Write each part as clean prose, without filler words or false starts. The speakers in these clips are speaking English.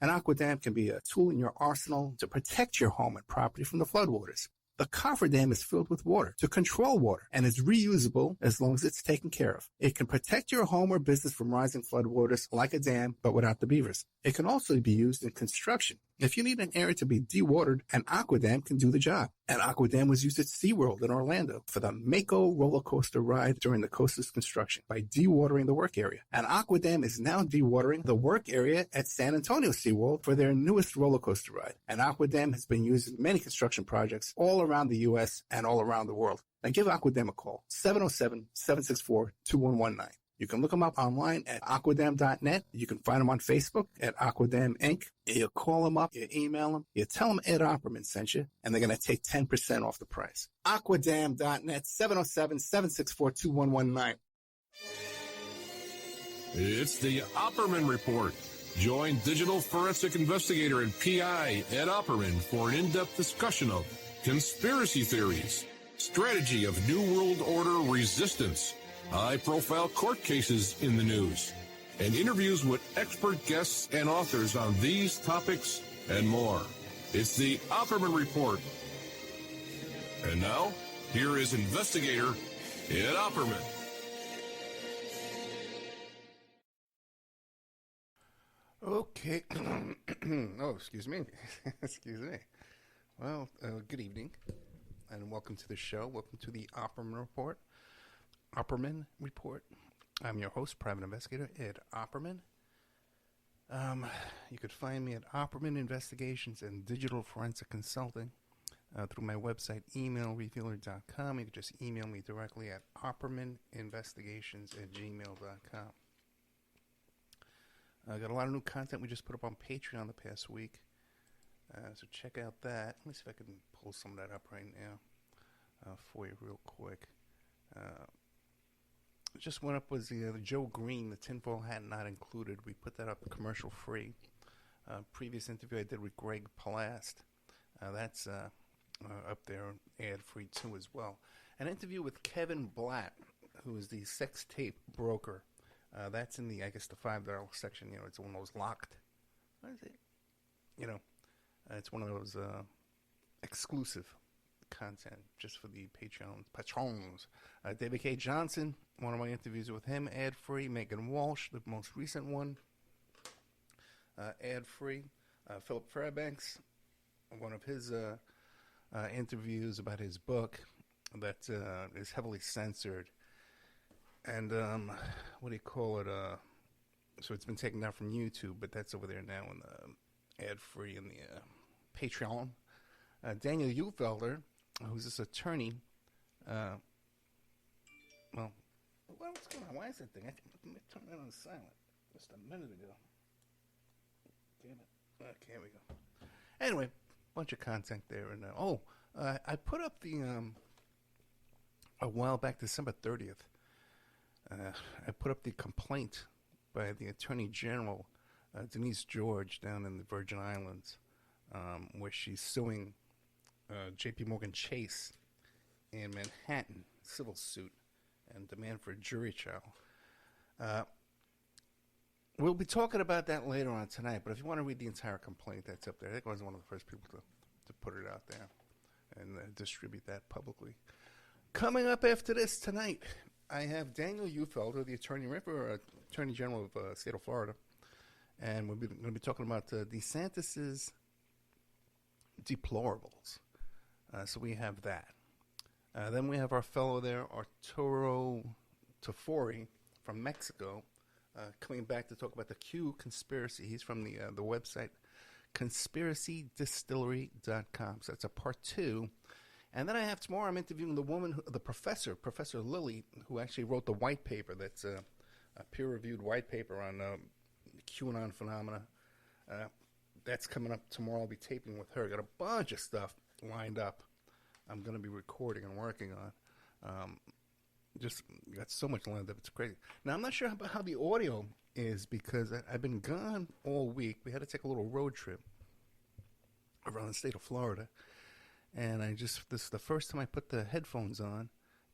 An aqua dam can be a tool in your arsenal to protect your home and property from the floodwaters. The cofferdam is filled with water to control water and is reusable as long as it's taken care of. It can protect your home or business from rising floodwaters like a dam, but without the beavers. It can also be used in construction. If you need an area to be dewatered, an aqua dam can do the job. An aqua dam was used at SeaWorld in Orlando for the Mako roller coaster ride during the coaster's construction by dewatering the work area. An aqua dam is now dewatering the work area at San Antonio SeaWorld for their newest roller coaster ride. An aqua dam has been used in many construction projects all around the U.S. and all around the world. Now give Aqua Dam a call, 707-764-2119. You can look them up online at aquadam.net. You can find them on Facebook at Aquadam Inc. You call them up, you email them, you tell them Ed Opperman sent you, and they're going to take 10% off the price. Aquadam.net, 707-764-2119. It's the Opperman Report. Join digital forensic investigator and PI Ed Opperman for an in-depth discussion of conspiracy theories, strategy of New World Order resistance, high-profile court cases in the news, and interviews with expert guests and authors on these topics and more. It's the Opperman Report. And now, here is investigator Ed Opperman. Okay. Oh, excuse me. Excuse me. Well, good evening, and welcome to the show. Welcome to the Opperman Report. Opperman Report. I'm your host, private investigator Ed Opperman. You could find me at Opperman Investigations and Digital Forensic Consulting through my website, emailrevealer.com. You could just email me directly at oppermaninvestigations@gmail.com. I got a lot of new content we just put up on Patreon the past week, so check out that. Let me see if I can pull some of that up right now for you real quick. Just went up was the Joe Green, the tinfoil hat not included. We put that up commercial free. Previous interview I did with Greg Palast. That's up there, ad free too as well. An interview with Kevin Blatt, who is the sex tape broker. That's in the, I guess, the $5 section. You know, it's one of those locked. What is it? You know, it's one of those exclusive content just for the patrons. David K. Johnson, one of my interviews with him, ad-free. Megan Walsh, the most recent one, ad-free. Philip Fairbanks, one of his interviews about his book that is heavily censored. And, what do you call it? So it's been taken down from YouTube, but that's over there now in the ad-free in the Patreon. Daniel Uhlfelder, who's this attorney. Well, what's going on? Why is that thing? I turned that on silent just a minute ago. Damn it. Okay, here we go. Anyway, bunch of content there. And I put up the, a while back, December 30th. I put up the complaint by the Attorney General, Denise George, down in the Virgin Islands, where she's suing J.P. Morgan Chase in Manhattan, civil suit, and demand for a jury trial. We'll be talking about that later on tonight, but if you want to read the entire complaint, that's up there. I think I was one of the first people to put it out there and distribute that publicly. Coming up after this tonight, I have Daniel Uhlfelder, the Attorney General of the state of Florida, and we're going to be talking about DeSantis's deplorables. So we have that. Then we have our fellow there, Arturo Tafori from Mexico, coming back to talk about the Q conspiracy. He's from the website conspiracydistillery.com. So that's a part 2. And then I have tomorrow, I'm interviewing the woman, Professor Lilly, who actually wrote the white paper. That's a peer-reviewed white paper on QAnon phenomena. That's coming up tomorrow. I'll be taping with her. Got a bunch of stuff lined up I'm going to be recording and working on. Just got so much lined up. It's crazy. Now, I'm not sure about how the audio is because I've been gone all week. We had to take a little road trip around the state of Florida. And this is the first time I put the headphones on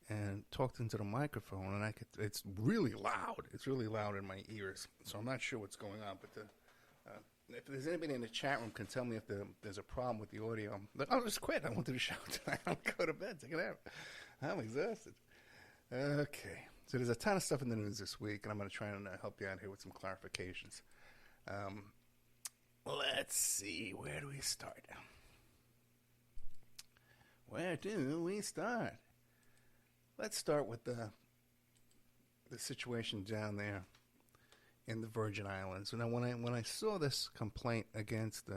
and talked into the microphone, and it's really loud. It's really loud in my ears. So I'm not sure what's going on, but If there's anybody in the chat room can tell me if there's a problem with the audio, I'll just quit. I went to the show tonight. I'll go to bed. Take it out. I'm exhausted. Okay. So there's a ton of stuff in the news this week, and I'm going to try and help you out here with some clarifications. Let's see. Where do we start? Where do we start? Let's start with the situation down there in the Virgin Islands. Now, when I saw this complaint against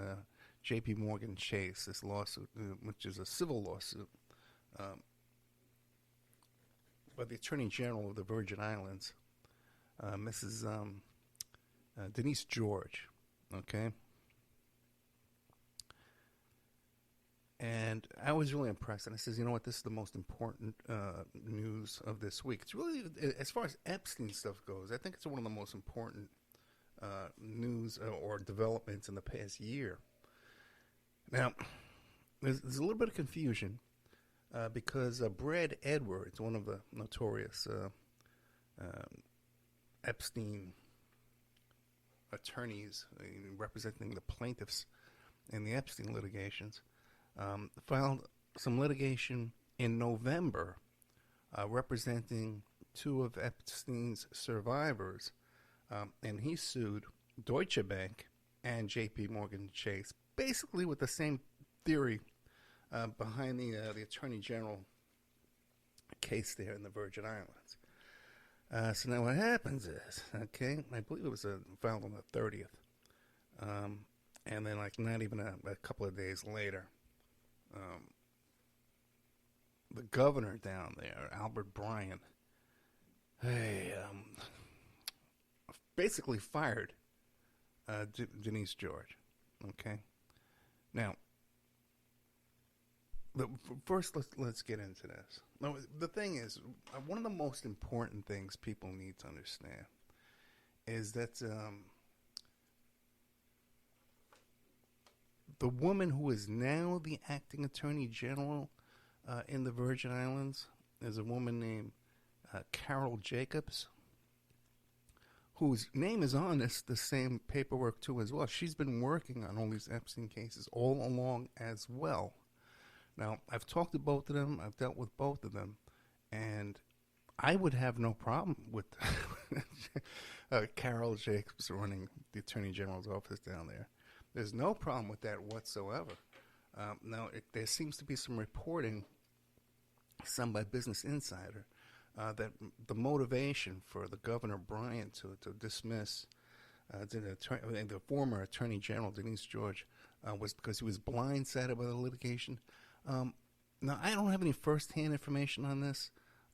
J.P. Morgan Chase, this lawsuit, which is a civil lawsuit, by the Attorney General of the Virgin Islands, Mrs. Denise George, okay? And I was really impressed. And I says, you know what, this is the most important news of this week. It's really, as far as Epstein stuff goes, I think it's one of the most important news or developments in the past year. Now, there's a little bit of confusion because Brad Edwards, one of the notorious Epstein attorneys representing the plaintiffs in the Epstein litigations, filed some litigation in November representing two of Epstein's survivors, and he sued Deutsche Bank and J.P. Morgan Chase, basically with the same theory behind the Attorney General case there in the Virgin Islands. So now what happens is, okay, I believe it was filed on the 30th, and then like not even a couple of days later, the governor down there, Albert Bryan, basically fired Denise George. Okay, now first let's get into this. Now, the thing is, one of the most important things people need to understand is that the woman who is now the acting Attorney General in the Virgin Islands is a woman named Carol Jacobs, whose name is on the same paperwork too as well. She's been working on all these Epstein cases all along as well. Now, I've talked to both of them. I've dealt with both of them, and I would have no problem with Carol Jacobs running the Attorney General's office down there. There's no problem with that whatsoever. Now, there seems to be some reporting, some by Business Insider, that the motivation for the Governor Bryan to dismiss the former Attorney General, Denise George, was because he was blindsided by the litigation. Now, I don't have any first-hand information on this,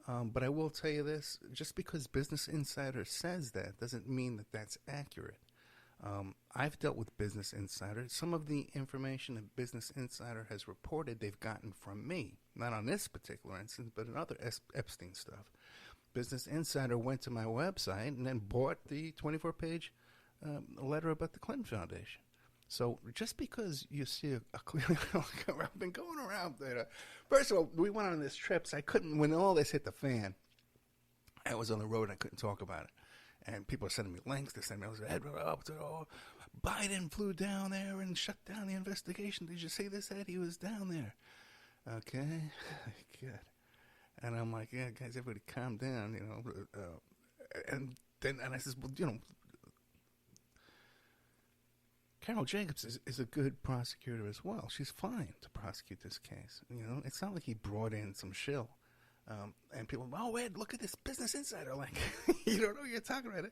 but I will tell you this. Just because Business Insider says that doesn't mean that that's accurate. I've dealt with Business Insider. Some of the information that Business Insider has reported they've gotten from me, not on this particular instance, but in other Epstein stuff. Business Insider went to my website and then bought the 24-page letter about the Clinton Foundation. So just because you see a clear, I've been going around there. First of all, we went on this trip, so I couldn't, when all this hit the fan, I was on the road and I couldn't talk about it. And people are sending me links. They're sending me, Biden flew down there and shut down the investigation. Did you see this, Ed? He was down there. Okay. Good. And I'm like, yeah, guys, everybody calm down, you know. And I says, well, you know, Carol Jacobs is a good prosecutor as well. She's fine to prosecute this case. You know, it's not like he brought in some shill. And people, oh, Ed, look at this Business Insider. Like, you don't know what you're talking about.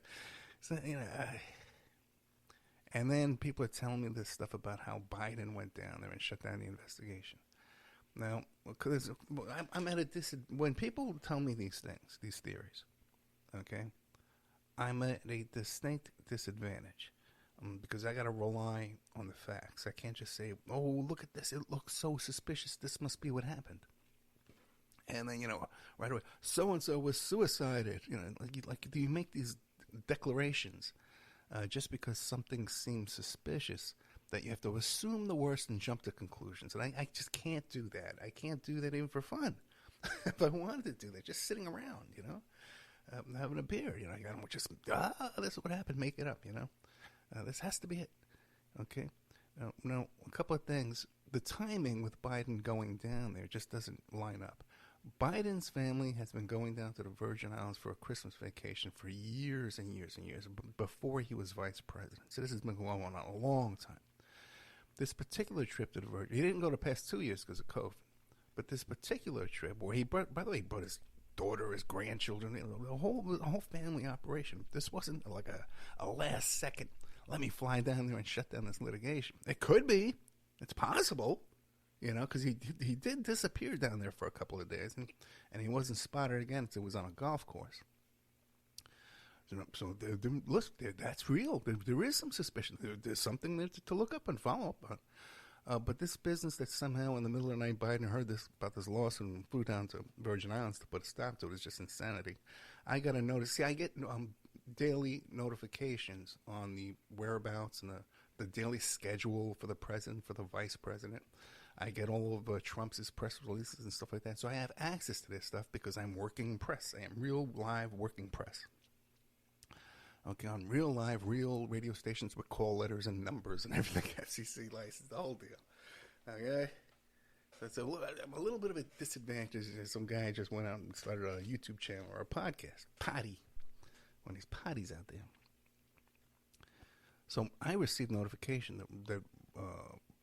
So, you know, and then people are telling me this stuff about how Biden went down there and shut down the investigation. Now, because I'm at a when people tell me these things, these theories, okay, I'm at a distinct disadvantage because I got to rely on the facts. I can't just say, oh, look at this. It looks so suspicious. This must be what happened. And then, you know, right away, so-and-so was suicided. You know, like do you make these declarations just because something seems suspicious that you have to assume the worst and jump to conclusions? And I just can't do that. I can't do that even for fun. If I wanted to do that, just sitting around, you know, having a beer, you know, I got just, this is what happened, make it up, you know. This has to be it. Okay? Now, a couple of things. The timing with Biden going down there just doesn't line up. Biden's family has been going down to the Virgin Islands for a Christmas vacation for years and years and years before he was vice president. So this has been going on a long time. This particular trip to the Virgin, he didn't go the past 2 years because of COVID, but this particular trip where he brought, by the way, he brought his daughter, his grandchildren, the whole family operation. This wasn't like a last second, let me fly down there and shut down this litigation. It could be. It's possible. Because he did disappear down there for a couple of days, and he wasn't spotted again until he was on a golf course. So look, that's real. There is some suspicion. There's something there to look up and follow up on. But this business that somehow in the middle of the night Biden heard about this lawsuit and flew down to Virgin Islands to put a stop to it is just insanity. I got to notice. See, I get daily notifications on the whereabouts and the daily schedule for the president, for the vice president. I get all of Trump's press releases and stuff like that. So I have access to this stuff because I'm working press. I am real live working press. Okay, on real live, real radio stations with call letters and numbers and everything, FCC license, the whole deal. Okay? So I'm a little bit of a disadvantage. Some guy just went out and started a YouTube channel or a podcast. Potty. One of these potties out there. So I received notification that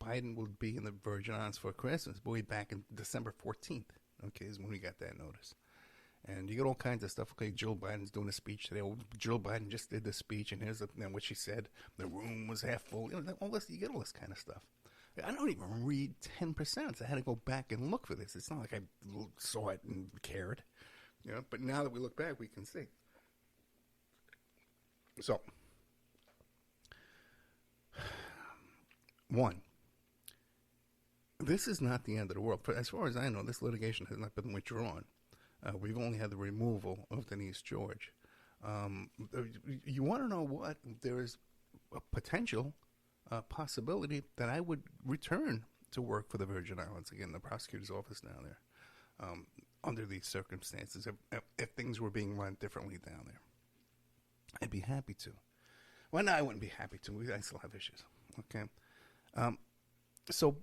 Biden will be in the Virgin Islands for Christmas, way back in December 14th, okay, is when we got that notice. And you get all kinds of stuff. Okay, Jill Biden's doing a speech today. Oh, Jill Biden just did the speech, and here's what she said. The room was half full. All this, you get all this kind of stuff. I don't even read 10%. So I had to go back and look for this. It's not like I saw it and cared. But now that we look back, we can see. So, one, this is not the end of the world. As far as I know, this litigation has not been withdrawn. We've only had the removal of Denise George. You want to know what? There is a potential possibility that I would return to work for the Virgin Islands again, the prosecutor's office down there, under these circumstances. If things were being run differently down there, I'd be happy to. Well, no, I wouldn't be happy to. I still have issues. Okay. So,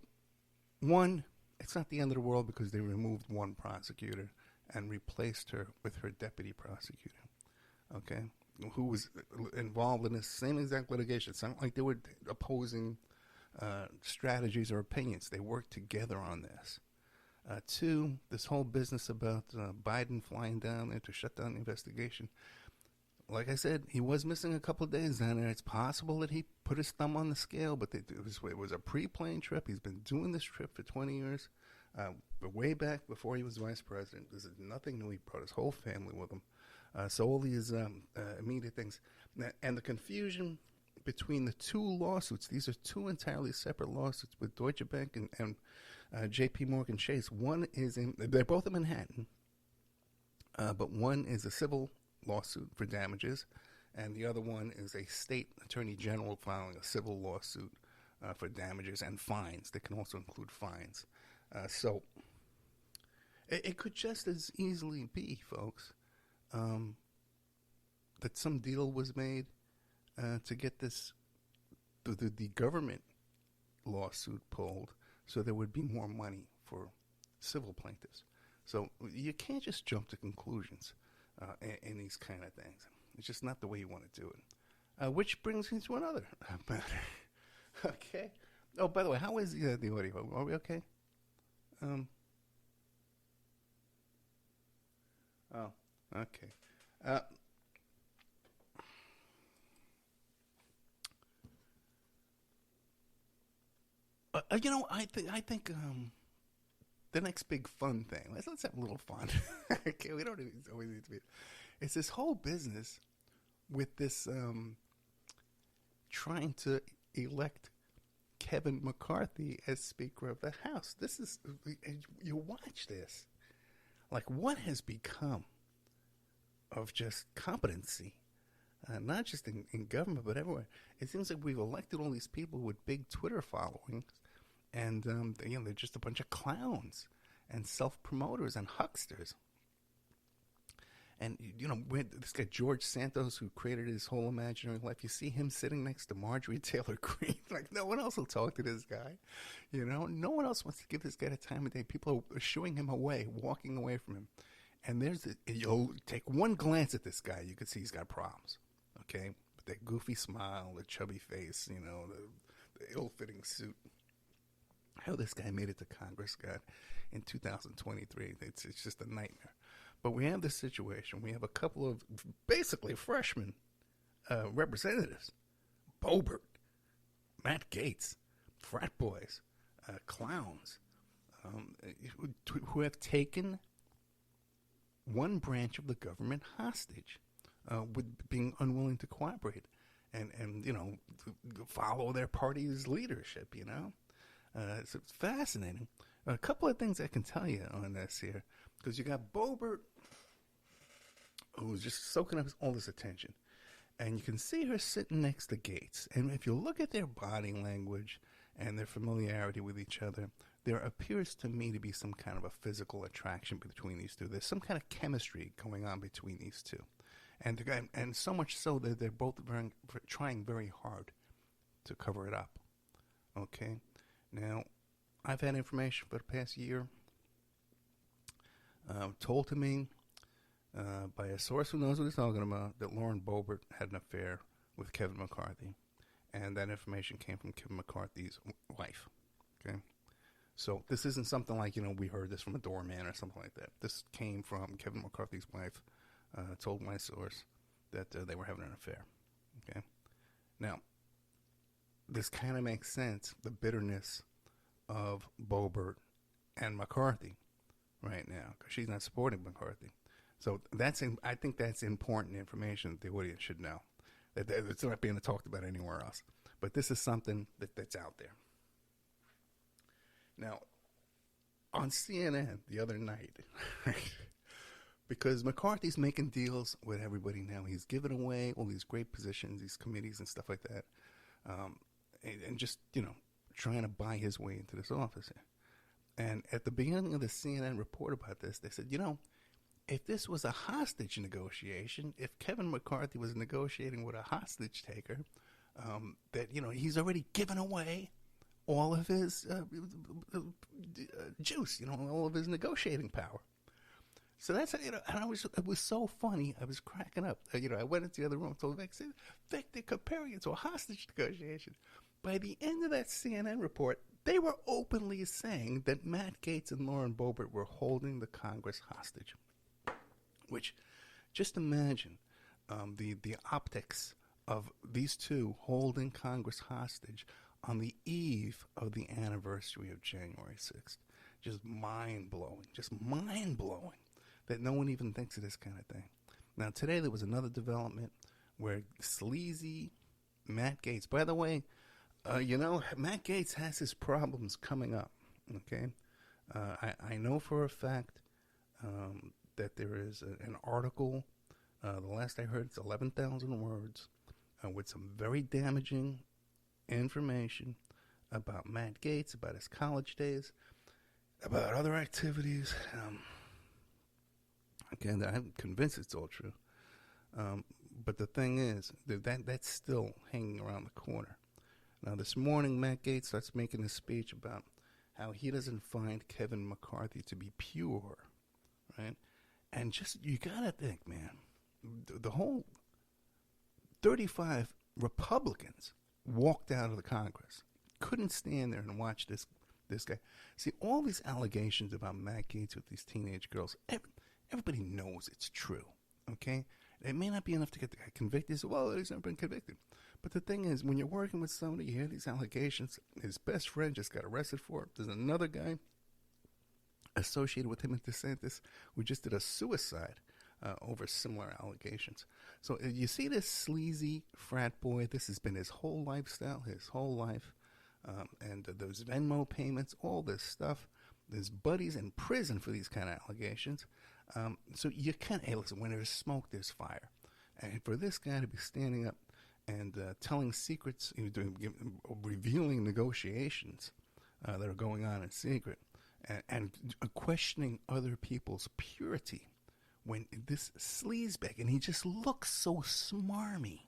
one, it's not the end of the world because they removed one prosecutor and replaced her with her deputy prosecutor, okay, who was involved in the same exact litigation. It's not like they were opposing strategies or opinions. They worked together on this. Two, this whole business about Biden flying down there to shut down the investigation. Like I said, he was missing a couple of days down there. It's possible that he put his thumb on the scale, but it was a pre-planned trip. He's been doing this trip for 20 years, way back before he was vice president. This is nothing new. He brought his whole family with him. So all these immediate things. And the confusion between the two lawsuits, these are two entirely separate lawsuits with Deutsche Bank and J.P. Morgan Chase. One is they're both in Manhattan, but one is a civil lawsuit for damages, and the other one is a state attorney general filing a civil lawsuit for damages and fines. That can also include fines. So it could just as easily be, folks, that some deal was made to get this the government lawsuit pulled, so there would be more money for civil plaintiffs. So you can't just jump to conclusions in these kind of things. It's just not the way you want to do it. Which brings me to another matter. Okay. Oh, by the way, how is the audio? Are we okay? Oh, okay. I think the next big fun thing. Let's have a little fun. Okay, we don't always need to be. It's this whole business with this trying to elect Kevin McCarthy as Speaker of the House. This is, you watch this, like what has become of just competency, not just in government but everywhere. It seems like we've elected all these people with big Twitter followings. And, they're just a bunch of clowns and self-promoters and hucksters. And, this guy George Santos, who created his whole imaginary life, you see him sitting next to Marjorie Taylor Greene. Like, no one else will talk to this guy. No one else wants to give this guy the time of day. People are shooing him away, walking away from him. And you'll take one glance at this guy, you can see he's got problems. Okay? With that goofy smile, the chubby face, the ill-fitting suit. How this guy made it to Congress, God, in 2023, it's just a nightmare. But we have this situation. We have a couple of basically freshman representatives, Boebert, Matt Gaetz, frat boys, clowns, who have taken one branch of the government hostage, with being unwilling to cooperate and follow their party's leadership. So it's fascinating. A couple of things I can tell you on this here, because you got Boebert, who's just soaking up all this attention, and you can see her sitting next to Gaetz. And if you look at their body language and their familiarity with each other, there appears to me to be some kind of a physical attraction between these two. There's some kind of chemistry going on between these two, and so much so that they're both trying very hard to cover it up. Okay. Now, I've had information for the past year told to me by a source who knows what he's talking about that Lauren Boebert had an affair with Kevin McCarthy. And that information came from Kevin McCarthy's wife. Okay? So this isn't something like, we heard this from a doorman or something like that. This came from Kevin McCarthy's wife, told my source that they were having an affair. Okay? Now, this kind of makes sense, the bitterness of Boebert and McCarthy right now, because she's not supporting McCarthy. So I think that's important information that the audience should know. That it's not being talked about anywhere else. But this is something that's out there. Now, on CNN the other night, because McCarthy's making deals with everybody now. He's giving away all these great positions, these committees and stuff like that. And just, trying to buy his way into this office here. And at the beginning of the CNN report about this, they said, if this was a hostage negotiation, if Kevin McCarthy was negotiating with a hostage taker, that, he's already given away all of his juice, all of his negotiating power. So that's, and it was so funny. I was cracking up. I went into the other room and told Vic, they're comparing it to a hostage negotiation. By the end of that CNN report, they were openly saying that Matt Gaetz and Lauren Boebert were holding the Congress hostage. Which, just imagine the optics of these two holding Congress hostage on the eve of the anniversary of January 6th. Just mind-blowing. That no one even thinks of this kind of thing. Now, today there was another development where sleazy Matt Gaetz, by the way, Matt Gaetz has his problems coming up, okay? I know for a fact that there is an article, the last I heard, it's 11,000 words, with some very damaging information about Matt Gaetz, about his college days, about other activities. Again, I'm convinced it's all true. But the thing is, that's still hanging around the corner. Now, this morning, Matt Gaetz starts making a speech about how he doesn't find Kevin McCarthy to be pure, right? And you gotta think, man, the whole 35 Republicans walked out of the Congress, couldn't stand there and watch this guy. See, all these allegations about Matt Gaetz with these teenage girls, everybody knows it's true, okay? It may not be enough to get the guy convicted. So, well, he's never been convicted. But the thing is, when you're working with somebody, you hear these allegations. His best friend just got arrested for it. There's another guy associated with him in DeSantis who just did a suicide over similar allegations. So you see this sleazy frat boy. This has been his whole lifestyle, his whole life. And those Venmo payments, all this stuff. There's buddies in prison for these kind of allegations. So you can't, hey, listen, when there's smoke, there's fire. And for this guy to be standing up and telling secrets, revealing negotiations that are going on in secret, and questioning other people's purity when this sleazebag, and he just looks so smarmy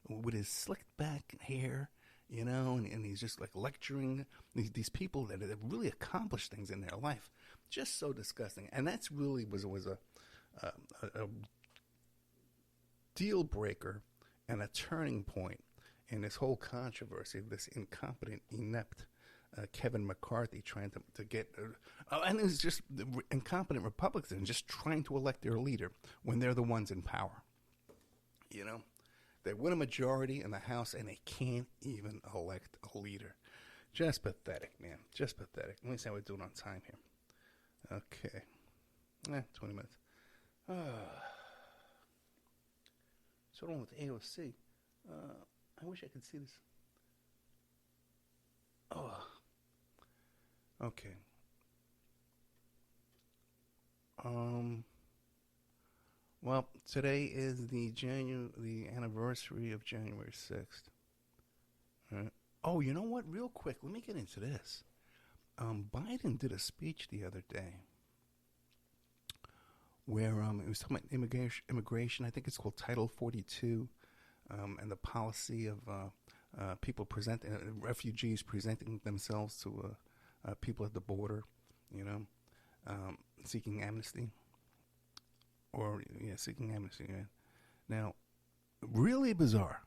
with his slicked back hair, and he's just like lecturing these people that have really accomplished things in their life. Just so disgusting. And that's really was a deal breaker and a turning point in this whole controversy of this incompetent, inept Kevin McCarthy trying to get, and it was just the incompetent Republicans just trying to elect their leader when they're the ones in power. They win a majority in the House and they can't even elect a leader. Just pathetic, man. Just pathetic. Let me see how we're doing on time here. Okay. 20 minutes. So on with AOC. I wish I could see this. Oh. Okay. Well, today is the anniversary of January 6th. All right. Oh, you know what? Real quick, let me get into this. Biden did a speech the other day where it was talking about immigration. I think it's called Title 42, and the policy of refugees presenting themselves to people at the border, seeking amnesty. Seeking amnesty. Yeah. Now, really bizarre,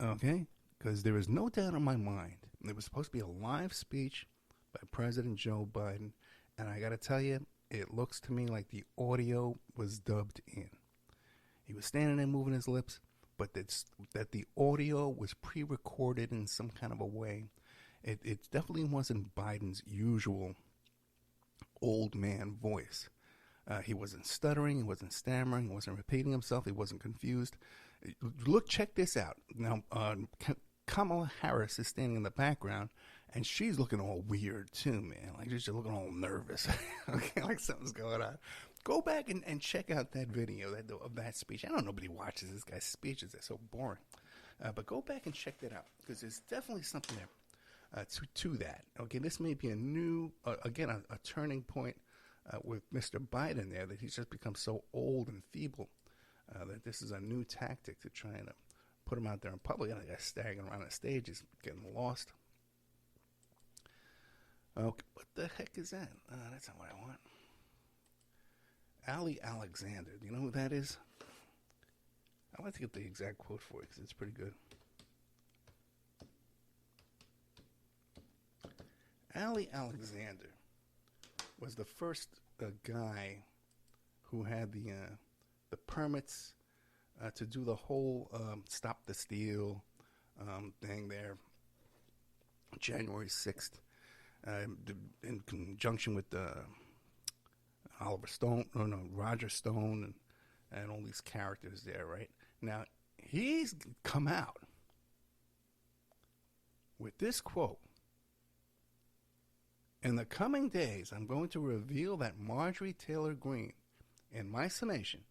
okay? Because there is no doubt in my mind it was supposed to be a live speech by President Joe Biden, and I got to tell you, it looks to me like the audio was dubbed in. He was standing there moving his lips, but that the audio was pre-recorded in some kind of a way. It definitely wasn't Biden's usual old man voice. He wasn't stuttering, he wasn't stammering, he wasn't repeating himself, he wasn't confused. Look, check this out. Now, Kamala Harris is standing in the background, and she's looking all weird too, man. Like, she's just looking all nervous. Okay, like something's going on. Go back and check out that video of that speech. I know nobody watches this guy's speeches. They're so boring. But go back and check that out, because there's definitely something there to that. Okay, this may be a new, a turning point with Mr. Biden there, that he's just become so old and feeble that this is a new tactic to try and put him out there in public. And I guess staggering around the stage is getting lost. Okay, what the heck is that? That's not what I want. Ali Alexander. Do you know who that is? I'd like to get the exact quote for it because it's pretty good. Ali Alexander was the first guy who had the permits to do the whole Stop the Steal thing there, January 6th, in conjunction with Roger Stone and all these characters there, right? Now, he's come out with this quote. In the coming days, I'm going to reveal that Marjorie Taylor Greene, in my summation,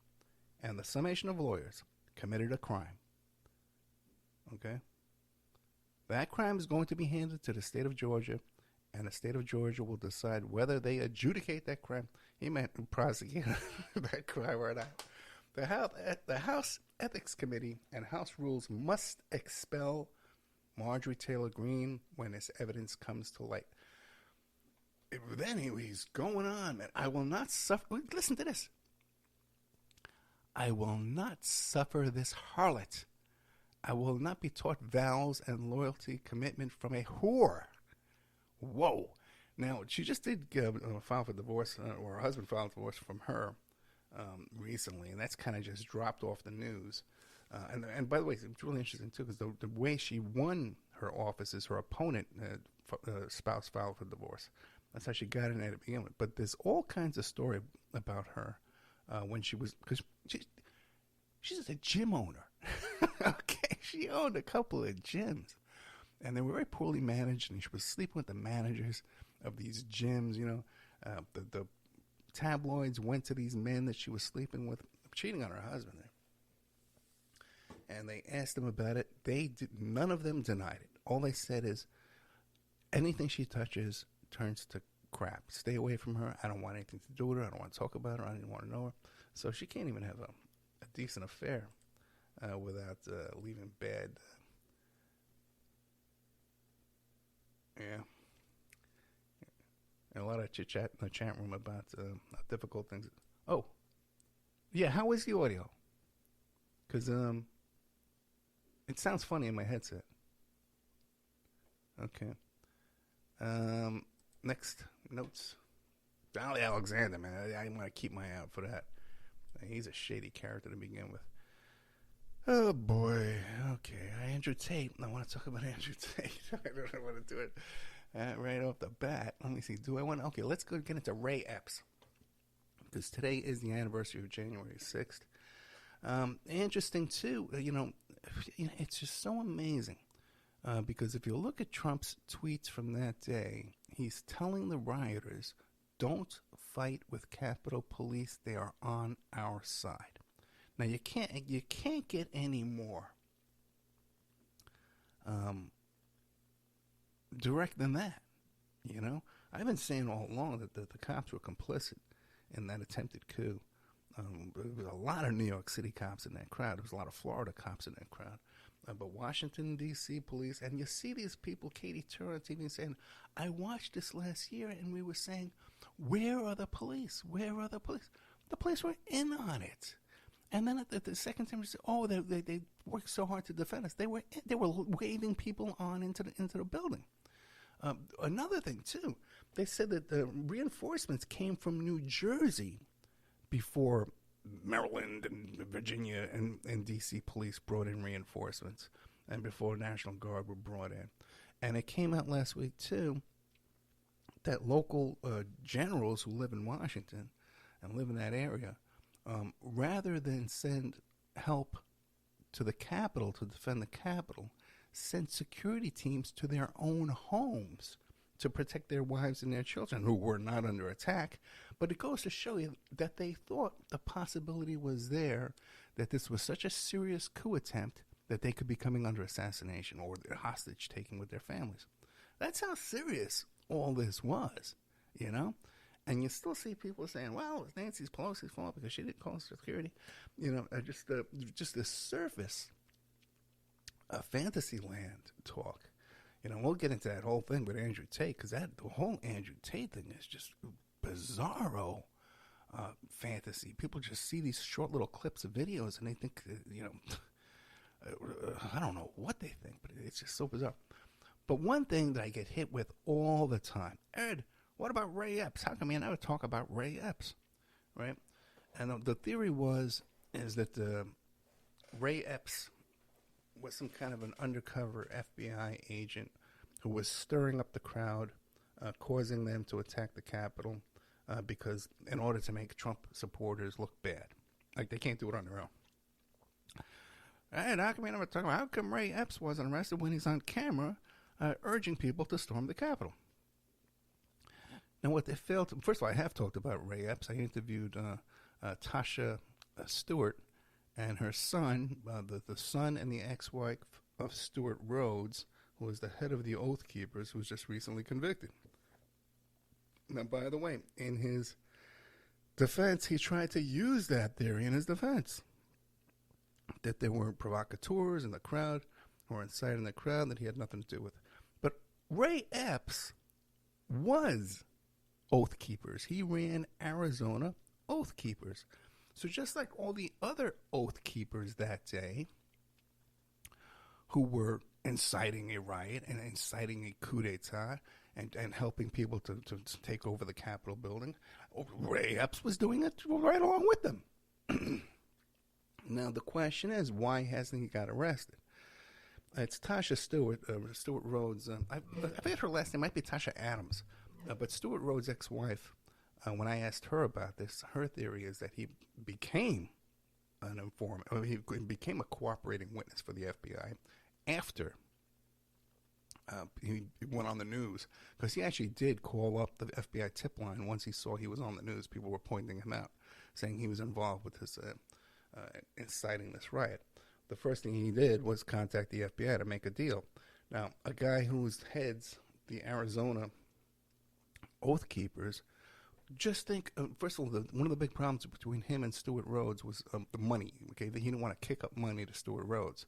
and the summation of lawyers, committed a crime. Okay? That crime is going to be handed to the state of Georgia, and the state of Georgia will decide whether they adjudicate that crime. He meant prosecute that crime or not. The House Ethics Committee and House Rules must expel Marjorie Taylor Greene when this evidence comes to light. Then he's going on, man. I will not suffer. Listen to this. I will not suffer this harlot. I will not be taught vows and loyalty commitment from a whore. Whoa. Now, she just did file for divorce, or her husband filed for divorce from her recently, and that's kind of just dropped off the news. And by the way, it's really interesting, too, because the way she won her office is her opponent, spouse, filed for divorce. That's how she got in there to begin with. But there's all kinds of story about her when she was, because she's a gym owner. Okay, she owned a couple of gyms, and they were very poorly managed, and she was sleeping with the managers of these gyms. The tabloids went to these men that she was sleeping with, cheating on her husband there, and they asked them about it. None of them denied it. All they said is, anything she touches turns to crap. Stay away from her. I don't want anything to do with her. I don't want to talk about her. I didn't want to know her. So she can't even have a decent affair without leaving bad. Yeah. And a lot of chit chat in the chat room about difficult things. Oh, yeah. How is the audio? Because it sounds funny in my headset. Okay. Next notes. Dolly Alexander, man. I want to keep my eye out for that. He's a shady character to begin with. Oh boy. Okay. Andrew Tate. I want to talk about Andrew Tate. I don't want to do it right off the bat. Let me see. Do I want to? Okay, let's go get into Ray Epps. Because today is the anniversary of January 6th. Interesting, too. It's just so amazing. Because if you look at Trump's tweets from that day, he's telling the rioters, don't fight with Capitol Police. They are on our side. Now, you can't get any more direct than that. I've been saying all along that the cops were complicit in that attempted coup. There was a lot of New York City cops in that crowd. There was a lot of Florida cops in that crowd. But Washington, D.C. police, and you see these people, Katie Turner on TV, saying, I watched this last year, and we were saying, where are the police? Where are the police? The police were in on it. And then at the second time, they worked so hard to defend us. They were waving people on into the building. Another thing, too, they said that the reinforcements came from New Jersey before Maryland and Virginia and D.C. police brought in reinforcements, and before National Guard were brought in. And it came out last week, too, that local generals who live in Washington and live in that area, rather than send help to the Capitol to defend the Capitol, sent security teams to their own homes to protect their wives and their children, who were not under attack. But it goes to show you that they thought the possibility was there, that this was such a serious coup attempt that they could be coming under assassination or hostage taking with their families. That's how serious all this was, And you still see people saying, well, it's Nancy Pelosi's fault because she didn't call security. Just the surface fantasy land talk. We'll get into that whole thing with Andrew Tate, because the whole Andrew Tate thing is just bizarro fantasy. People just see these short little clips of videos and they think, I don't know what they think, but it's just so bizarre. But one thing that I get hit with all the time, Ed, what about Ray Epps? How come you never talk about Ray Epps, right? And the theory is that Ray Epps was some kind of an undercover FBI agent who was stirring up the crowd, causing them to attack the Capitol, because in order to make Trump supporters look bad. Like, they can't do it on their own. And how come you never talk about how come Ray Epps wasn't arrested when he's on camera urging people to storm the Capitol? Now, what they failed to... First of all, I have talked about Ray Epps. I interviewed Tasha Stewart and her son, the son and the ex-wife of Stuart Rhodes, who was the head of the Oath Keepers, who was just recently convicted. Now, by the way, in his defense, he tried to use that theory in his defense, that there were provocateurs in the crowd who were inciting the crowd that he had nothing to do with. But Ray Epps was Oath Keepers. He ran Arizona Oath Keepers. So just like all the other Oath Keepers that day who were inciting a riot and inciting a coup d'etat and helping people to take over the Capitol building, Ray Epps was doing it right along with them. Now, the question is, why hasn't he got arrested? It's Tasha Stewart, Stuart Rhodes. I forget her last name. It might be Tasha Adams. But Stuart Rhodes' ex-wife, when I asked her about this, her theory is that he became an informant. He became a cooperating witness for the FBI after he went on the news, because he actually did call up the FBI tip line once he saw he was on the news. People were pointing him out, saying he was involved with this inciting this riot. The first thing he did was contact the FBI to make a deal. Now, a guy who heads the Arizona Oath Keepers Just think, first of all, one of the big problems between him and Stuart Rhodes was the money. Okay, he didn't want to kick up money to Stuart Rhodes.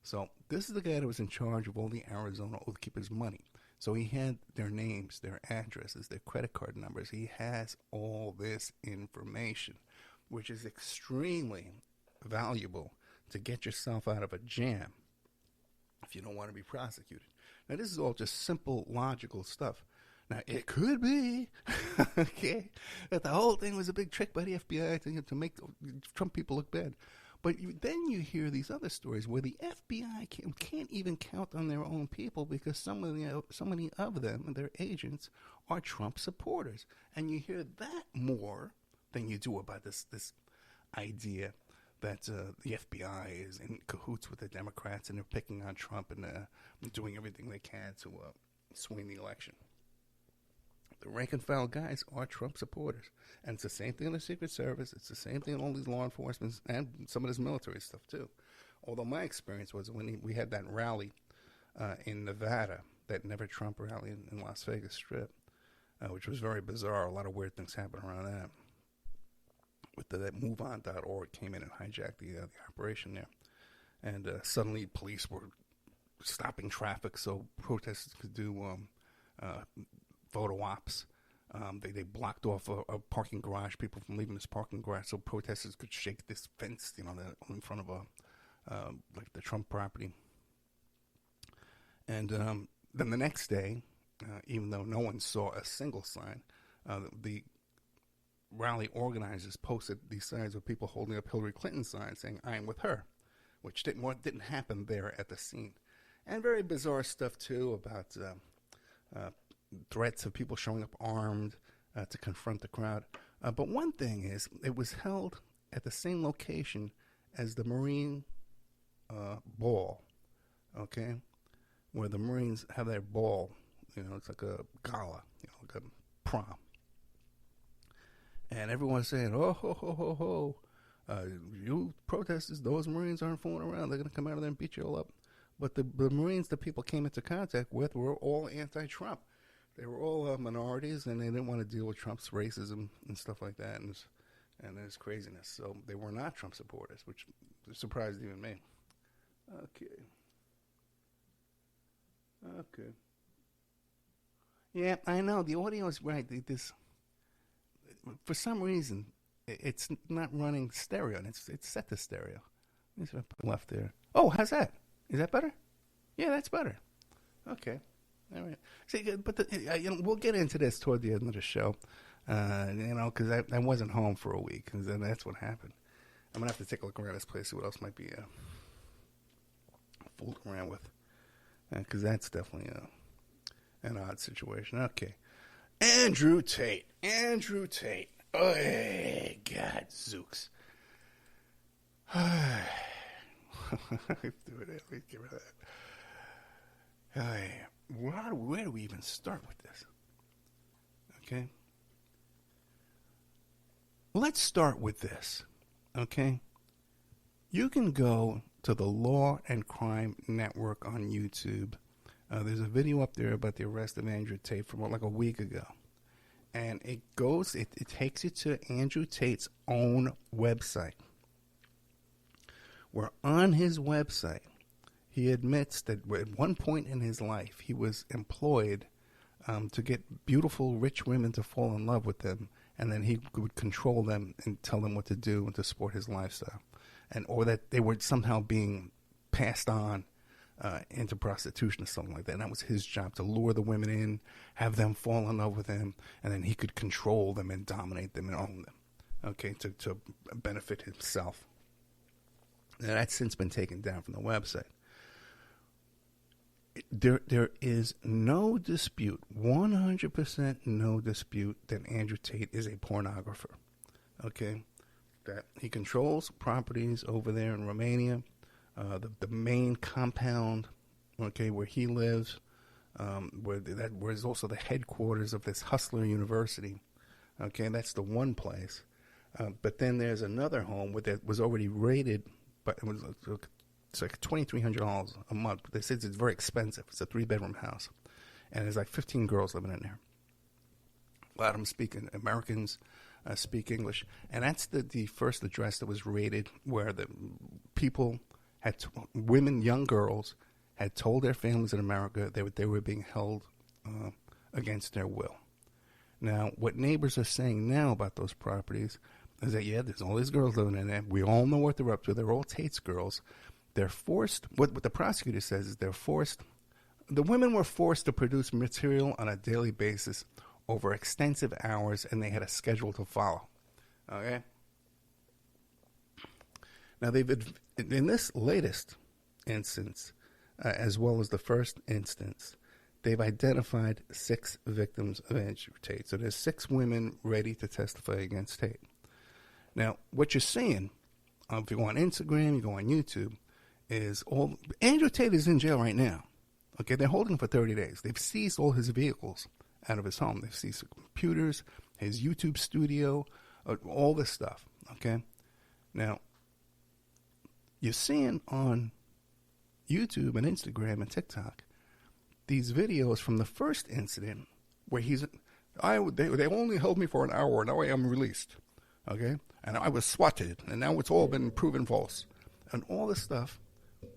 So this is the guy that was in charge of all the Arizona Oath Keepers' money. So he had their names, their addresses, their credit card numbers. He has all this information, which is extremely valuable to get yourself out of a jam if you don't want to be prosecuted. Now, this is all just simple, logical stuff. Now, it could be, okay, that the whole thing was a big trick by the FBI to make Trump people look bad. But then you hear these other stories where the FBI can't even count on their own people because so many of them, their agents, are Trump supporters. And you hear that more than you do about this idea that the FBI is in cahoots with the Democrats and they're picking on Trump and doing everything they can to swing the election. The rank and file guys are Trump supporters. And it's the same thing in the Secret Service. It's the same thing in all these law enforcement and some of this military stuff, too. Although my experience was when we had that rally in Nevada, that Never Trump rally in Las Vegas Strip, which was very bizarre. A lot of weird things happened around that. With that MoveOn.org came in and hijacked the operation there. And suddenly police were stopping traffic so protesters could do photo ops. They blocked off a parking garage, people from leaving this parking garage, so protesters could shake this fence, in front of like the Trump property. And then the next day, even though no one saw a single sign, the rally organizers posted these signs of people holding up Hillary Clinton signs saying "I am with her," which didn't happen there at the scene. And very bizarre stuff too about threats of people showing up armed to confront the crowd. But one thing is, it was held at the same location as the Marine ball, okay, where the Marines have their ball. It's like a gala, like a prom. And everyone's saying, "Oh, ho, ho, ho, ho. You protesters, those Marines aren't fooling around. They're going to come out of there and beat you all up." But the Marines that people came into contact with were all anti-Trump. They were all minorities, and they didn't want to deal with Trump's racism and stuff like that, and his craziness. So they were not Trump supporters, which surprised even me. Okay. Yeah, I know. The audio is right. For some reason, it's not running stereo. It's set to stereo. Let me see if I put left there. Oh, how's that? Is that better? Yeah, that's better. Okay. All right. See, but we'll get into this toward the end of the show, because I wasn't home for a week, and then that's what happened. I'm gonna have to take a look around this place, see what else might be fooled around with, because that's definitely an odd situation. Okay, Andrew Tate. Oh, hey, God, Zooks. Let me get rid of that. Where do we even start with this? Okay. Let's start with this. Okay. You can go to the Law and Crime Network on YouTube. There's a video up there about the arrest of Andrew Tate from like a week ago. And it takes you to Andrew Tate's own website. Where on his website, he admits that at one point in his life, he was employed to get beautiful, rich women to fall in love with him, and then he would control them and tell them what to do and to support his lifestyle, or that they were somehow being passed on into prostitution or something like that. And that was his job, to lure the women in, have them fall in love with him, and then he could control them and dominate them and own them, okay, to benefit himself. Now, that's since been taken down from the website. There is no dispute, 100% no dispute, that Andrew Tate is a pornographer, okay? That he controls properties over there in Romania, the main compound, okay, where he lives, where is also the headquarters of this hustler university, okay? That's the one place. But then there's another home that was already rated, but it's like $2,300 a month. But they said it's very expensive. It's a 3-bedroom house. And there's like 15 girls living in there. lot of them Americans speak English. And that's the first address that was raided, where the people women, young girls, had told their families in America they were being held against their will. Now, what neighbors are saying now about those properties is that, yeah, there's all these girls living in there. We all know what they're up to. They're all Tate's girls. They're forced, what the prosecutor says is the women were forced to produce material on a daily basis over extensive hours, and they had a schedule to follow. Okay? Now, in this latest instance, as well as the first instance, they've identified 6 victims of Andrew Tate. So there's 6 women ready to testify against Tate. Now, what you're seeing, if you go on Instagram, you go on YouTube, is Andrew Tate is in jail right now. Okay, they're holding him for 30 days. They've seized all his vehicles out of his home. They've seized his computers, his YouTube studio, all this stuff. Okay, now you're seeing on YouTube and Instagram and TikTok these videos from the first incident where they only held me for an hour. Now I am released. Okay, and I was swatted, and now it's all been proven false, and all this stuff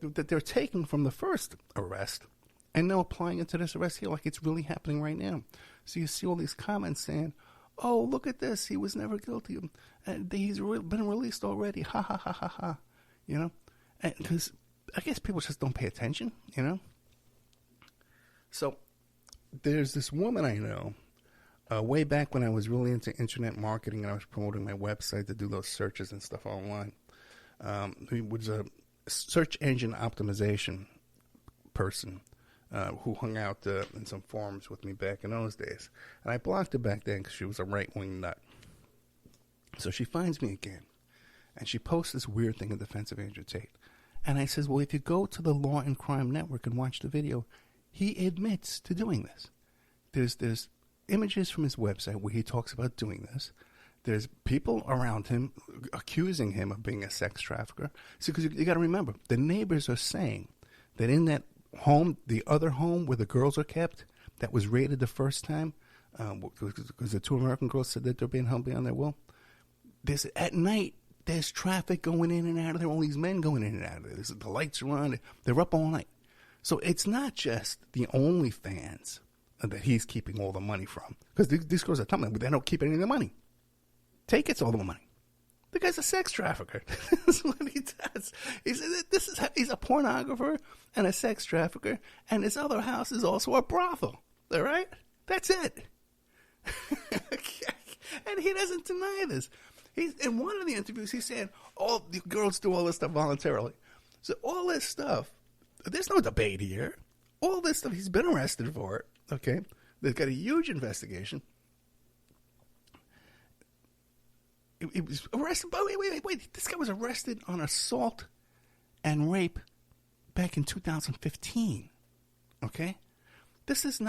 that they're taking from the first arrest and now applying it to this arrest here like it's really happening right now. So you see all these comments saying, oh, look at this, he was never guilty, and he's been released already, ha ha ha ha ha, you know, because I guess people just don't pay attention, you know. So there's this woman I know, way back when I was really into internet marketing and I was promoting my website to do those searches and stuff online. He was a search engine optimization person who hung out in some forums with me back in those days. And I blocked her back then because she was a right-wing nut. So she finds me again, and she posts this weird thing in defense of Andrew Tate. And I says, well, if you go to the Law and Crime Network and watch the video, he admits to doing this. There's images from his website where he talks about doing this. There's people around him accusing him of being a sex trafficker. See, because you got to remember, the neighbors are saying that in that home, the other home where the girls are kept, that was raided the first time, because the 2 American girls said that they're being held beyond their will. At night, there's traffic going in and out of there. All these men going in and out of there. The lights are on. They're up all night. So it's not just the OnlyFans that he's keeping all the money from, because these girls are telling me they don't keep any of the money. Tate gets all the money. The guy's a sex trafficker. That's what he does. He's a pornographer and a sex trafficker, and his other house is also a brothel. All right? That's it. And he doesn't deny this. In one of the interviews, he's saying, oh, the girls do all this stuff voluntarily. So all this stuff, there's no debate here. All this stuff, he's been arrested for it. Okay? They've got a huge investigation. He was arrested. But wait. This guy was arrested on assault and rape back in 2015. Okay? This is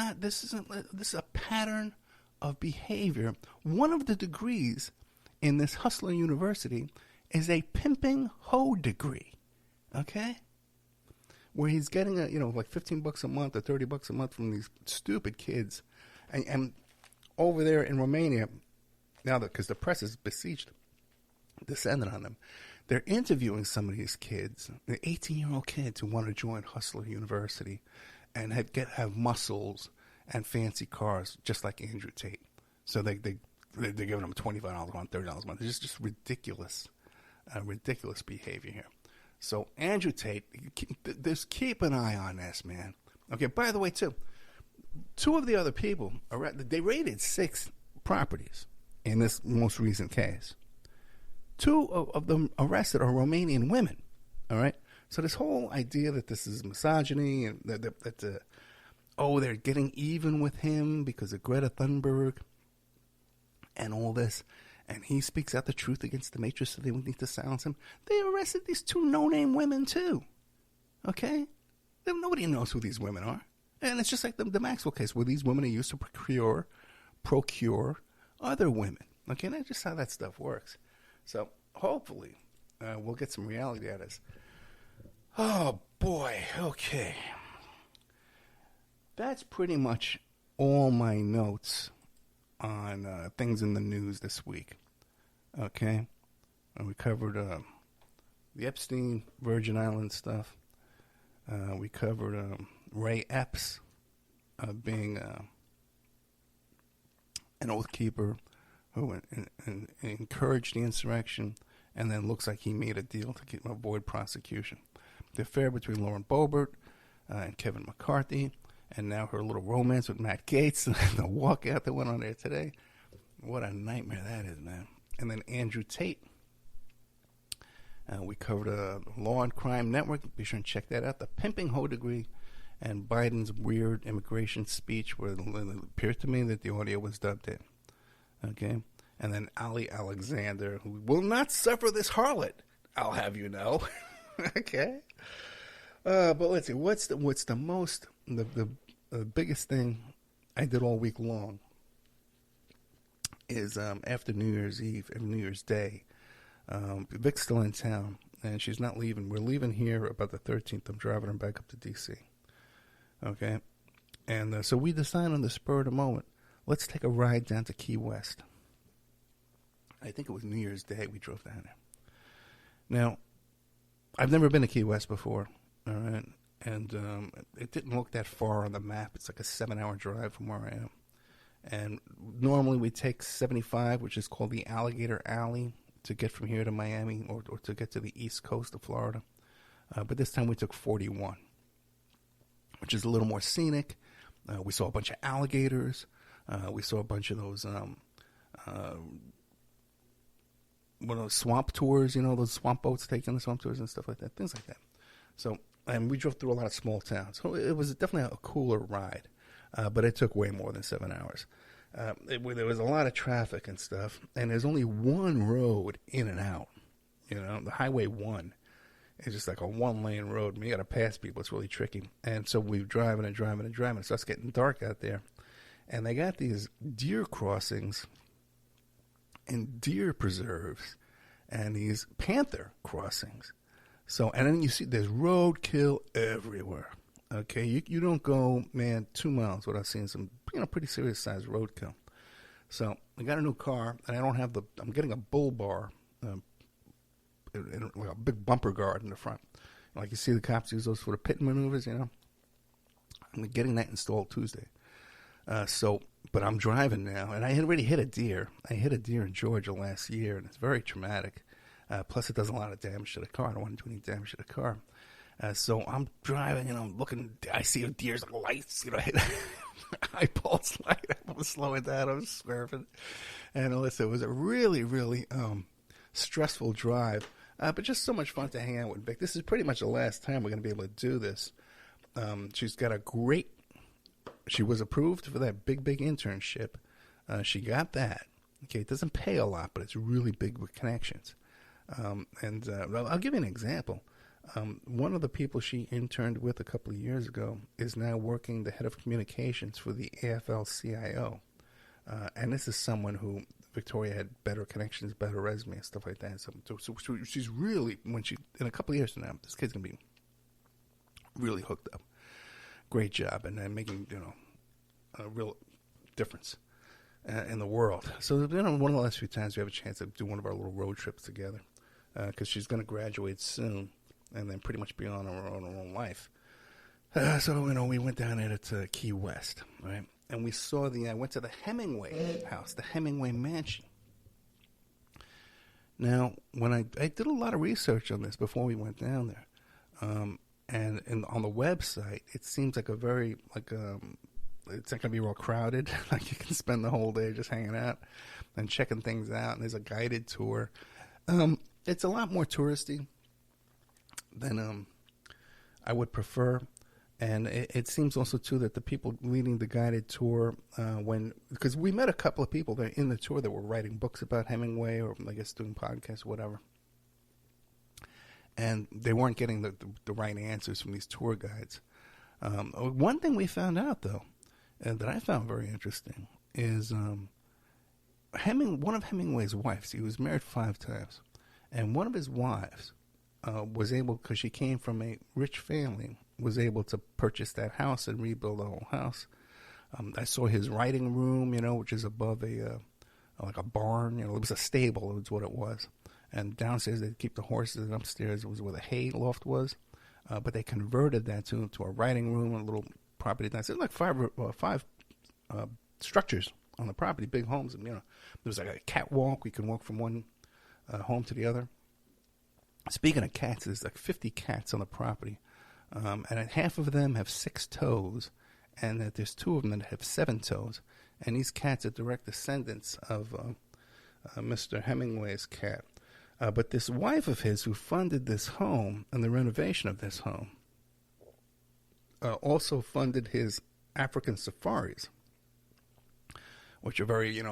a pattern of behavior. One of the degrees in this Hustler University is a pimping hoe degree. Okay? Where he's getting like $15 a month or $30 a month from these stupid kids. And over there in Romania, now that because the press is besieged, descended on them, they're interviewing some of these kids, the 18-year-old kids who want to join Hustler University and have muscles and fancy cars, just like Andrew Tate. So they're giving them $25 a month, $30 a month. It's just ridiculous behavior here. So Andrew Tate, just keep an eye on this, man. Okay. By the way, too, 2 of the other people they raided 6 properties in this most recent case. 2 of them arrested are Romanian women. All right. So this whole idea that this is misogyny and that they're getting even with him because of Greta Thunberg and all this, and he speaks out the truth against the matrix, so they would need to silence him. They arrested these 2 no-name women too. Okay, nobody knows who these women are, and it's just like the Maxwell case, where these women are used to procure other women. Okay, that's just how that stuff works. So hopefully, we'll get some reality out of this. Oh boy, okay. That's pretty much all my notes on things in the news this week. Okay? And we covered the Epstein, Virgin Islands stuff. We covered Ray Epps being an oath keeper who encouraged the insurrection, and then looks like he made a deal to avoid prosecution. The affair between Lauren Boebert and Kevin McCarthy, and now her little romance with Matt Gaetz, and the walkout that went on there today. What a nightmare that is, man. And then Andrew Tate. We covered a Law and Crime Network. Be sure and check that out. The Pimping Hoe Degree and Biden's weird immigration speech, where it appears to me that the audio was dubbed in. Okay? And then Ali Alexander, who will not suffer this harlot, I'll have you know. Okay? But let's see. What's the biggest thing I did all week long is after New Year's Eve and New Year's Day, Vic's still in town, and she's not leaving. We're leaving here about the 13th. I'm driving her back up to D.C. Okay? And so we decided on the spur of the moment, let's take a ride down to Key West. I think it was New Year's Day we drove down there. Now, I've never been to Key West before, all right? And it didn't look that far on the map. It's like a 7-hour drive from where I am. And normally we take 75, which is called the Alligator Alley, to get from here to Miami or to get to the east coast of Florida. But this time we took 41, which is a little more scenic. We saw a bunch of alligators. We saw a bunch of those one of those swamp tours, those swamp boats taking the swamp tours and stuff like that, things like that. So, and we drove through a lot of small towns. So it was definitely a cooler ride, but it took way more than 7 hours. There was a lot of traffic and stuff, and there's only one road in and out. The Highway 1 is just like a one-lane road, and you got to pass people. It's really tricky. And so we were driving and driving and driving. It starts getting dark out there, and they got these deer crossings and deer preserves and these panther crossings. So, and then you see there's roadkill everywhere. Okay, you don't go, man, 2 miles without seeing some, pretty serious sized roadkill. So I got a new car, and I'm getting a bull bar, like a big bumper guard in the front. Like you see the cops use those for the pit maneuvers, I'm getting that installed Tuesday. But I'm driving now, and I had already hit a deer. I hit a deer in Georgia last year, and it's very traumatic. Plus, it does a lot of damage to the car. I don't want to do any damage to the car. So I'm driving, and I'm looking. I see a deer's lights, I pulse light. I was slowing down. I was swerving. And listen, it was a really, really stressful drive, but just so much fun to hang out with Vic. This is pretty much the last time we're going to be able to do this. She's got she was approved for that big internship. She got that. Okay, it doesn't pay a lot, but it's really big with connections. I'll give you an example. One of the people she interned with a couple of years ago is now working the head of communications for the AFL-CIO. And this is someone who Victoria had better connections, better resume, and stuff like that. So she's really, in a couple of years from now, this kid's going to be really hooked up. Great job, and making, a real difference in the world. So, one of the last few times we have a chance to do one of our little road trips together, because she's going to graduate soon and then pretty much be on her own life. So, we went down there to Key West, right? And we saw I went to the Hemingway house, the Hemingway mansion. Now, when I did a lot of research on this before we went down there, and on the website, it seems like it's not going to be real crowded. Like you can spend the whole day just hanging out and checking things out. And there's a guided tour. It's a lot more touristy than I would prefer. And it seems also, too, that the people leading the guided tour, because we met a couple of people that in the tour that were writing books about Hemingway or, I guess, doing podcasts or whatever. And they weren't getting the right answers from these tour guides. One thing we found out, though, and that I found very interesting, is one of Hemingway's wives, he was married 5 times, and one of his wives was able, because she came from a rich family, was able to purchase that house and rebuild the whole house. I saw his writing room, which is above like a barn. It was a stable. It was what it was. And downstairs they'd keep the horses, and upstairs was where the hay loft was. But they converted that to a writing room, a little property downstairs. Like five structures on the property, big homes. And there was like a catwalk. We could walk from one home to the other. Speaking of cats, there's like 50 cats on the property, and half of them have 6 toes, and there's 2 of them that have 7 toes. And these cats are direct descendants of Mr. Hemingway's cat. But this wife of his, who funded this home and the renovation of this home, also funded his African safaris, which are very,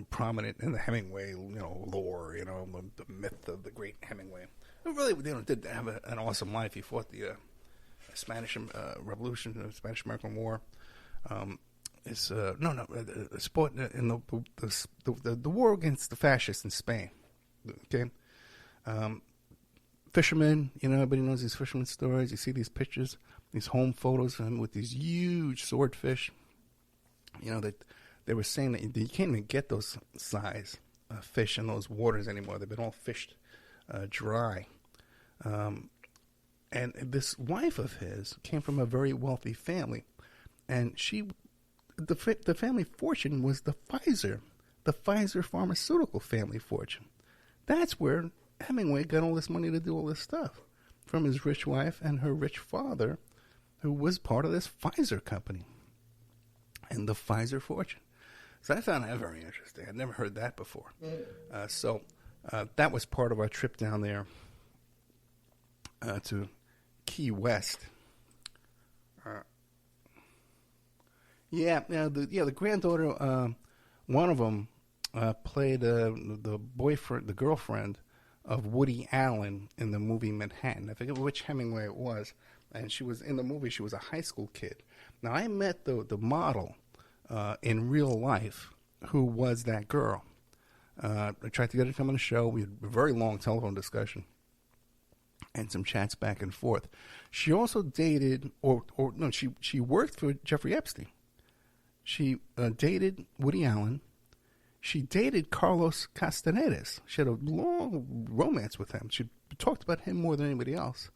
prominent in the Hemingway, lore, the myth of the great Hemingway. Who really, did have an awesome life. He fought the Spanish Revolution, the Spanish-American War. Sport in the war against the fascists in Spain. Okay, fishermen. Everybody knows these fisherman stories. You see these pictures, these home photos of him with these huge swordfish. That they were saying that you can't even get those size fish in those waters anymore. They've been all fished dry. And this wife of his came from a very wealthy family, and the family fortune was the Pfizer pharmaceutical family fortune. That's where Hemingway got all this money to do all this stuff, from his rich wife and her rich father, who was part of this Pfizer company and the Pfizer fortune. So I found that very interesting. I'd never heard that before. So that was part of our trip down there to Key West. The granddaughter, one of them played the girlfriend of Woody Allen in the movie Manhattan. I forget which Hemingway it was. And she was in the movie. She was a high school kid. Now, I met the model in real life who was that girl. I tried to get her to come on the show. We had a very long telephone discussion and some chats back and forth. She also dated, she worked for Jeffrey Epstein. She dated Woody Allen. She dated Carlos Castanedas. She had a long romance with him. She talked about him more than anybody else.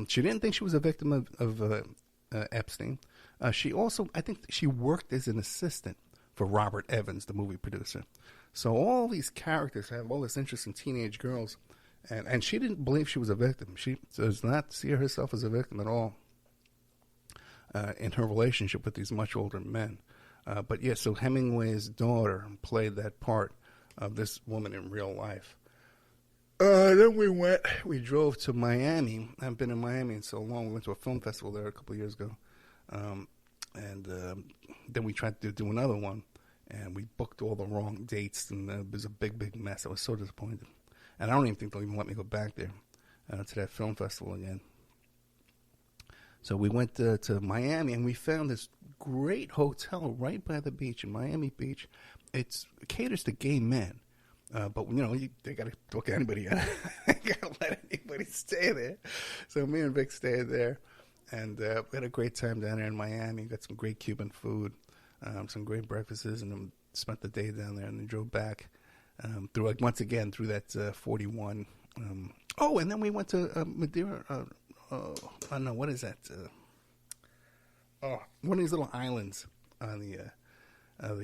She didn't think she was a victim of Epstein. She also, I think she worked as an assistant for Robert Evans, the movie producer. So all these characters have all this interest in teenage girls, and she didn't believe she was a victim. She does not see herself as a victim at all in her relationship with these much older men. So Hemingway's daughter played that part of this woman in real life. Then we drove to Miami. I haven't been in Miami in so long. We went to a film festival there a couple of years ago. Then we tried to do another one, and we booked all the wrong dates, and it was a big, big mess. I was so disappointed. And I don't even think they'll even let me go back there to that film festival again. So we went to Miami, and we found this great hotel right by the beach in Miami Beach. It caters to gay men. But, they got to look at anybody. They got to let anybody stay there. So me and Vic stayed there, and we had a great time down there in Miami. Got some great Cuban food, some great breakfasts, and then spent the day down there, and then drove back through that 41. And then we went to Madeira. What is that? One of these little islands on the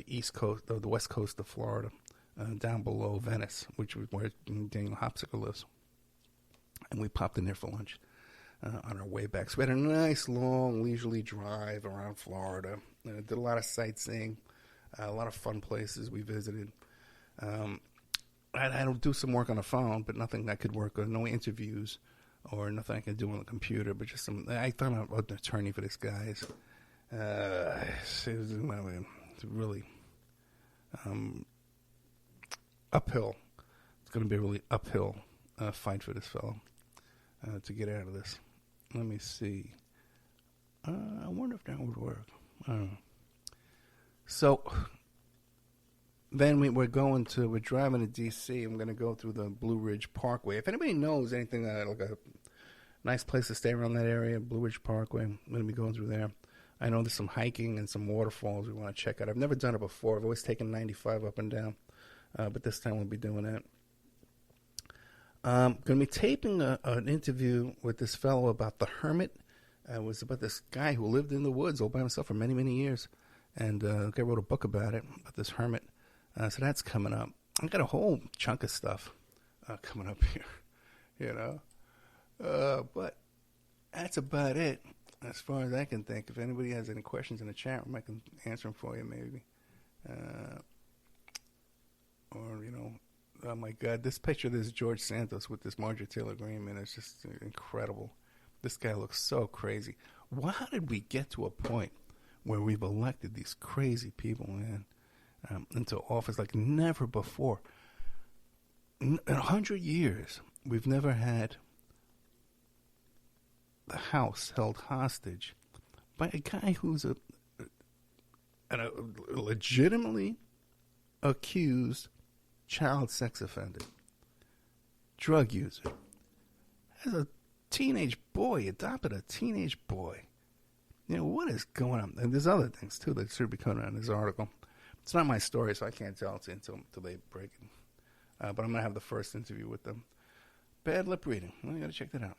east coast, the west coast of Florida. Down below Venice, which was where Daniel Hopsicker lives. And we popped in there for lunch on our way back. So we had a nice, long, leisurely drive around Florida. Did a lot of sightseeing, a lot of fun places we visited. I had to do some work on the phone, but nothing I could work on. No interviews or nothing I could do on the computer, but just I found an attorney for this guy. It was really... uphill. It's going to be a really uphill fight for this fellow to get out of this. Let me see. I wonder if that would work. I don't know. So then we're driving to D.C. I'm going to go through the Blue Ridge Parkway. If anybody knows anything like a nice place to stay around that area, Blue Ridge Parkway, I'm going to be going through there. I know there's some hiking and some waterfalls we want to check out. I've never done it before. I've always taken 95 up and down, but this time we'll be doing that. Going to be taping an interview with this fellow about the hermit. It was about this guy who lived in the woods all by himself for many, many years. And the guy wrote a book about it, about this hermit. So that's coming up. I got a whole chunk of stuff coming up here, you know. But that's about it as far as I can think. If anybody has any questions in the chat room, I can answer them for you maybe. Or, you know, oh my God, this picture of this George Santos with this Marjorie Taylor Greene, man, is just incredible. This guy looks so crazy. How did we get to a point where we've elected these crazy people, man, into office like never before? In 100 years, we've never had the House held hostage by a guy who's a legitimately accused child sex offender, drug user, as a teenage boy, adopted a teenage boy. You know, what is going on? And there's other things, too, that should be coming out in this article. It's not my story, so I can't tell it until they break it. But I'm going to have the first interview with them. Bad lip reading. Well, you got to check that out.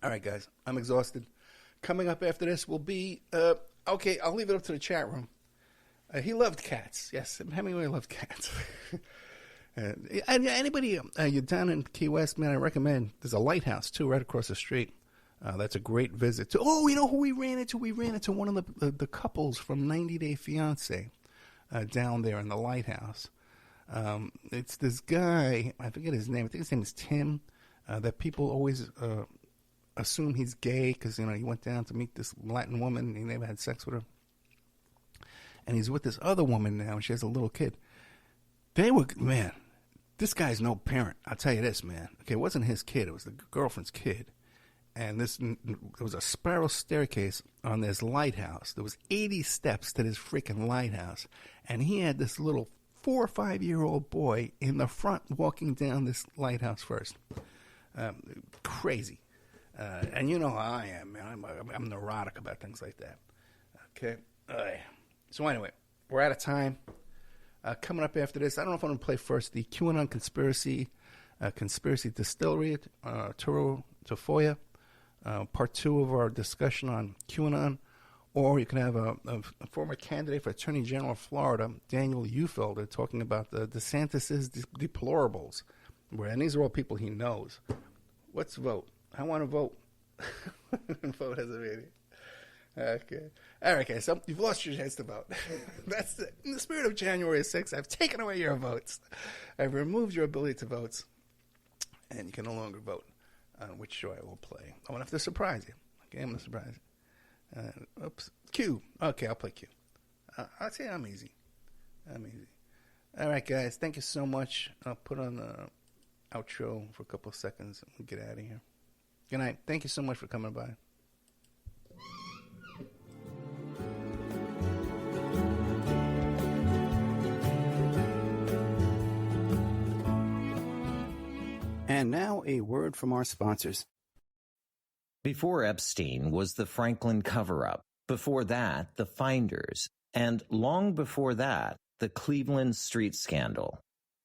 All right, guys. I'm exhausted. Coming up after this will be, okay, I'll leave it up to the chat room. He loved cats. Yes, Hemingway loved cats. And anybody, you're down in Key West, man, I recommend. There's a lighthouse, too, right across the street. That's a great visit. Oh, you know who we ran into? We ran into one of the couples from 90 Day Fiancé down there in the lighthouse. It's this guy, I forget his name. I think his name is Tim, that people always assume he's gay because, you know, he went down to meet this Latin woman and he never had sex with her. And he's with this other woman now, and she has a little kid. They were, man, this guy's no parent. I'll tell you this, man. Okay, it wasn't his kid. It was the girlfriend's kid. And there was a spiral staircase on this lighthouse. There was 80 steps to this freaking lighthouse. And he had this little 4 or 5 year old boy in the front walking down this lighthouse first. Crazy. And you know how I am, man. I'm neurotic about things like that. Okay? So anyway, we're out of time. Coming up after this, I don't know if I'm going to play first the QAnon Conspiracy Distillery, Toro Tafoya, part 2 of our discussion on QAnon, or you can have a former candidate for Attorney General of Florida, Daniel Ufelder, talking about the DeSantis' deplorables, and these are all people he knows. Let's vote. I want to vote. Vote as a meeting. Okay. All right, guys. So you've lost your chance to vote. That's in the spirit of January 6th. I've taken away your votes. I've removed your ability to vote, and you can no longer vote on which show I will play. I'm going to have to surprise you. Okay, I'm going to surprise you. Oops. Q. Okay, I'll play Q. I'll say I'm easy. All right, guys. Thank you so much. I'll put on the outro for a couple of seconds and we'll get out of here. Good night. Thank you so much for coming by. And now a word from our sponsors. Before Epstein was the Franklin cover-up. Before that, the Finders. And long before that, the Cleveland Street Scandal.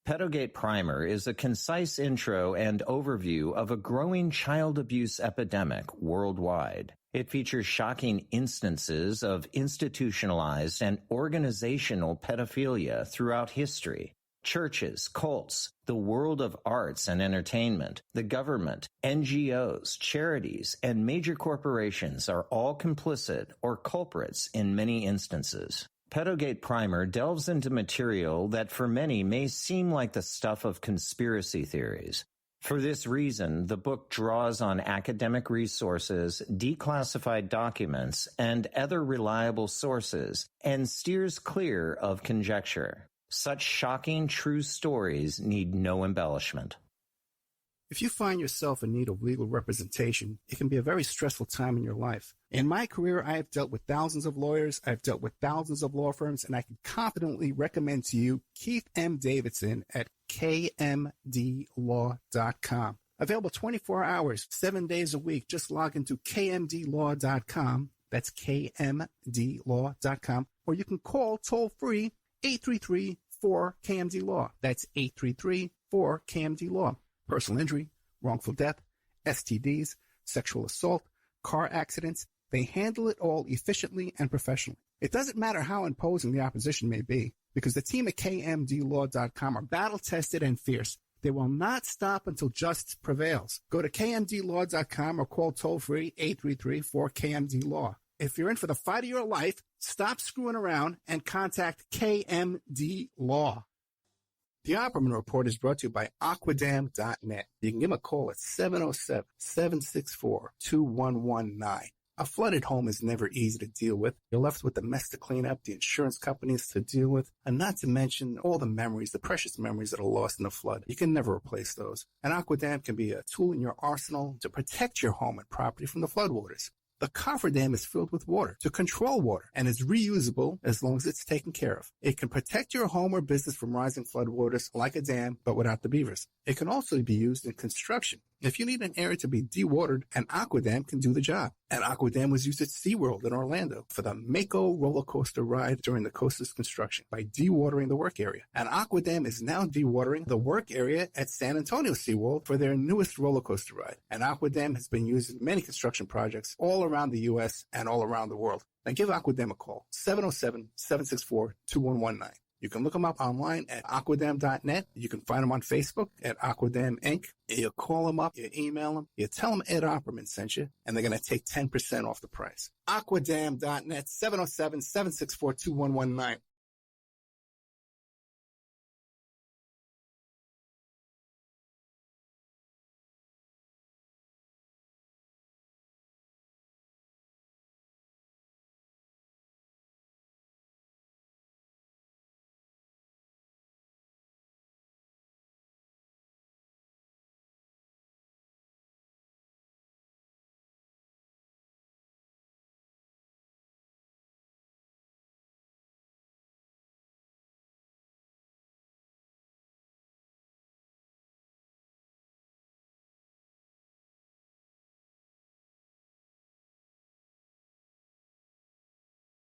Pedogate Primer is a concise intro and overview of a growing child abuse epidemic worldwide. It features shocking instances of institutionalized and organizational pedophilia throughout history. Churches, cults, the world of arts and entertainment, the government, NGOs, charities, and major corporations are all complicit or culprits in many instances. Pedogate Primer delves into material that for many may seem like the stuff of conspiracy theories. For this reason, the book draws on academic resources, declassified documents, and other reliable sources, and steers clear of conjecture. Such shocking, true stories need no embellishment. If you find yourself in need of legal representation, it can be a very stressful time in your life. In my career, I have dealt with thousands of lawyers, I've dealt with thousands of law firms, and I can confidently recommend to you Keith M. Davidson at kmdlaw.com. Available 24 hours, 7 days a week. Just log into kmdlaw.com. That's KMDlaw.com. Or you can call toll-free 833-4KMD-LAW. That's 833-4KMD-LAW. Personal injury, wrongful death, STDs, sexual assault, car accidents. They handle it all efficiently and professionally. It doesn't matter how imposing the opposition may be, because the team at KMDlaw.com are battle-tested and fierce. They will not stop until justice prevails. Go to KMDlaw.com or call toll-free 833-4KMD-LAW. If you're in for the fight of your life, stop screwing around and contact KMD Law. The Opperman Report is brought to you by Aquadam.net. You can give them a call at 707-764-2119. A flooded home is never easy to deal with. You're left with the mess to clean up, the insurance companies to deal with, and not to mention all the memories, the precious memories that are lost in the flood. You can never replace those. And Aquadam can be a tool in your arsenal to protect your home and property from the floodwaters. The cofferdam is filled with water to control water and is reusable as long as it's taken care of. It can protect your home or business from rising floodwaters like a dam, but without the beavers. It can also be used in construction. If you need an area to be dewatered, an Aquadam can do the job. An Aquadam was used at SeaWorld in Orlando for the Mako roller coaster ride during the coaster's construction by dewatering the work area. An Aquadam is now dewatering the work area at San Antonio SeaWorld for their newest roller coaster ride. An Aquadam has been used in many construction projects all around the U.S. and all around the world. Now give Aquadam a call, 707-764-2119. You can look them up online at aquadam.net. You can find them on Facebook at Aquadam Inc. You call them up, you email them, you tell them Ed Opperman sent you, and they're going to take 10% off the price. Aquadam.net, 707-764-2119.